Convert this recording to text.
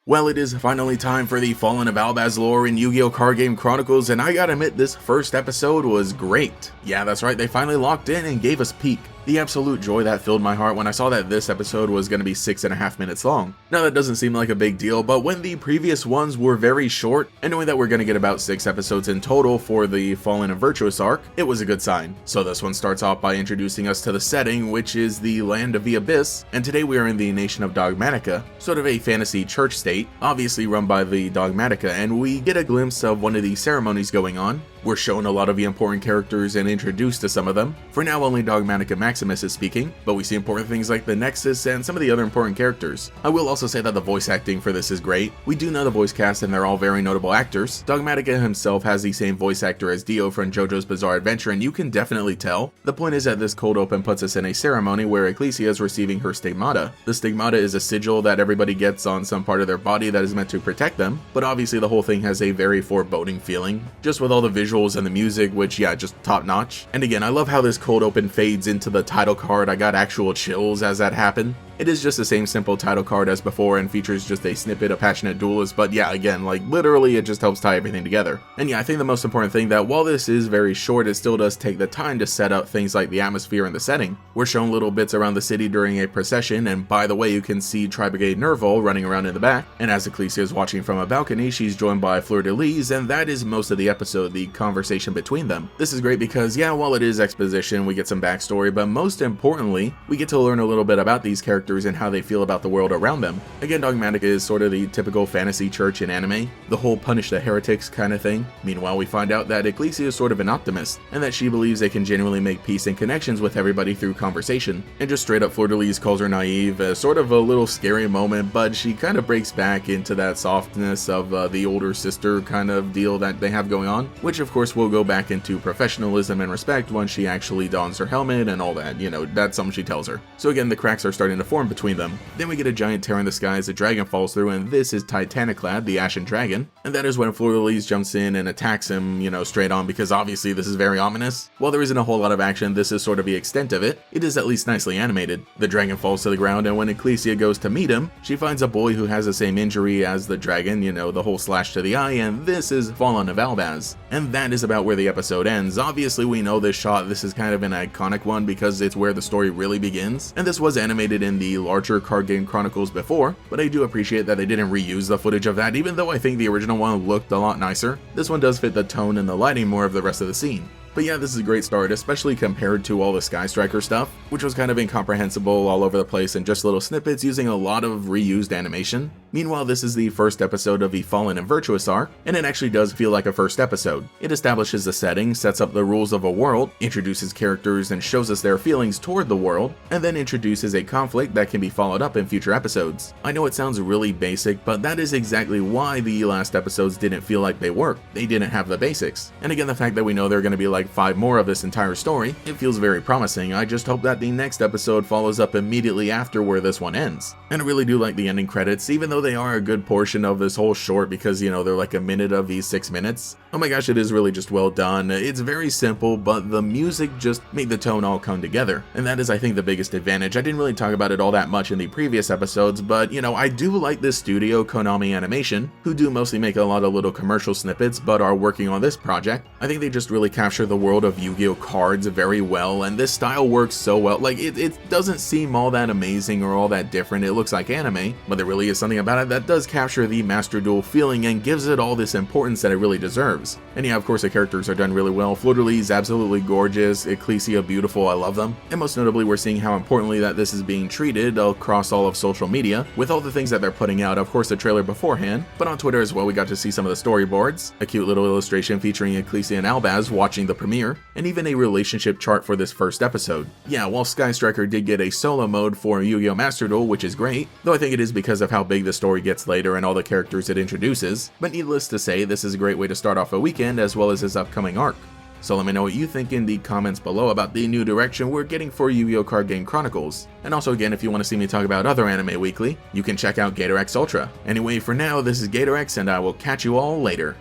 Well, it is finally time for the Fallen of Albaz lore in Yu-Gi-Oh! Card Game Chronicles, and I gotta admit, this first episode was great. Yeah, that's right, they finally locked in and gave us Peak. The absolute joy that filled my heart when I saw that this episode was going to be 6.5 minutes long. Now that doesn't seem like a big deal, but when the previous ones were very short, and knowing that we're going to get about 6 episodes in total for the Fallen and Virtuous arc, it was a good sign. So this one starts off by introducing us to the setting, which is the land of the Abyss, and today we are in the nation of Dogmatica, sort of a fantasy church state, obviously run by the Dogmatica, and we get a glimpse of one of the ceremonies going on. We're shown a lot of the important characters and introduced to some of them. For now, only Dogmatica Maximus is speaking, but we see important things like the Nexus and some of the other important characters. I will also say that the voice acting for this is great. We do know the voice cast and they're all very notable actors. Dogmatica himself has the same voice actor as Dio from JoJo's Bizarre Adventure, and you can definitely tell. The point is that this cold open puts us in a ceremony where Ecclesia is receiving her stigmata. The stigmata is a sigil that everybody gets on some part of their body that is meant to protect them, but obviously the whole thing has a very foreboding feeling, just with all the visuals and the music, which yeah, just top notch. And again, I love how this cold open fades into the title card. I got actual chills as that happened. It is just the same simple title card as before and features just a snippet of Passionate Duelist, but yeah, again, like literally it just helps tie everything together. And yeah, I think the most important thing that while this is very short, it still does take the time to set up things like the atmosphere and the setting. We're shown little bits around the city during a procession, and by the way, you can see Tri-Brigade Nerval running around in the back, and as Ecclesia is watching from a balcony, she's joined by Fleur-de-Lis, and that is most of the episode, the conversation between them. This is great because yeah, while it is exposition, we get some backstory, but most importantly, we get to learn a little bit about these characters and how they feel about the world around them. Again, Dogmatica is sort of the typical fantasy church in anime, the whole punish the heretics kind of thing. Meanwhile, we find out that Ecclesia is sort of an optimist, and that she believes they can genuinely make peace and connections with everybody through conversation. And just straight up, Fleur-de-Lis calls her naive, sort of a little scary moment, but she kind of breaks back into that softness of the older sister kind of deal that they have going on, which of course will go back into professionalism and respect once she actually dons her helmet and all that, you know, that's something she tells her. So again, the cracks are starting to form between them. Then we get a giant tear in the sky as a dragon falls through, and this is Titaniclad, the Ashen Dragon, and that is when Fleur-de-Lis jumps in and attacks him, you know, straight on, because obviously this is very ominous. While there isn't a whole lot of action, this is sort of the extent of it. It is at least nicely animated. The dragon falls to the ground, and when Ecclesia goes to meet him, she finds a boy who has the same injury as the dragon, you know, the whole slash to the eye, and this is Fallen of Albaz. And that is about where the episode ends. Obviously we know this shot, this is kind of an iconic one because it's where the story really begins, and this was animated in the larger Card Game Chronicles before, but I do appreciate that they didn't reuse the footage of that, even though I think the original one looked a lot nicer. This one does fit the tone and the lighting more of the rest of the scene. But yeah, this is a great start, especially compared to all the Sky Striker stuff, which was kind of incomprehensible all over the place and just little snippets using a lot of reused animation. Meanwhile, this is the first episode of the Fallen and Virtuous arc, and it actually does feel like a first episode. It establishes the setting, sets up the rules of a world, introduces characters and shows us their feelings toward the world, and then introduces a conflict that can be followed up in future episodes. I know it sounds really basic, but that is exactly why the last episodes didn't feel like they worked. They didn't have the basics. And again, the fact that we know they're going to be like 5 more of this entire story, it feels very promising. I just hope that the next episode follows up immediately after where this one ends. And I really do like the ending credits, even though they are a good portion of this whole short because, you know, they're like a minute of these 6 minutes. Oh my gosh, it is really just well done. It's very simple, but the music just made the tone all come together. And that is, I think, the biggest advantage. I didn't really talk about it all that much in the previous episodes, but, you know, I do like this studio, Konami Animation, who do mostly make a lot of little commercial snippets, but are working on this project. I think they just really capture the world of Yu-Gi-Oh! Cards very well, and this style works so well. Like, it doesn't seem all that amazing or all that different. It looks like anime, but there really is something about it that does capture the Master Duel feeling and gives it all this importance that it really deserves. And yeah, of course the characters are done really well. Fleur-de-Lis is absolutely gorgeous, Ecclesia beautiful, I love them. And most notably, we're seeing how importantly that this is being treated across all of social media, with all the things that they're putting out, of course the trailer beforehand, but on Twitter as well we got to see some of the storyboards, a cute little illustration featuring Ecclesia and Albaz watching the premiere, and even a relationship chart for this first episode. Yeah, while Sky Striker did get a solo mode for Yu-Gi-Oh! Master Duel, which is great, though I think it is because of how big the story gets later and all the characters it introduces, but needless to say, this is a great way to start off a weekend as well as his upcoming arc. So let me know what you think in the comments below about the new direction we're getting for Yu-Gi-Oh! Card Game Chronicles. And also again, if you want to see me talk about other anime weekly, you can check out GatorX Ultra. Anyway, for now, this is GatorX and I will catch you all later.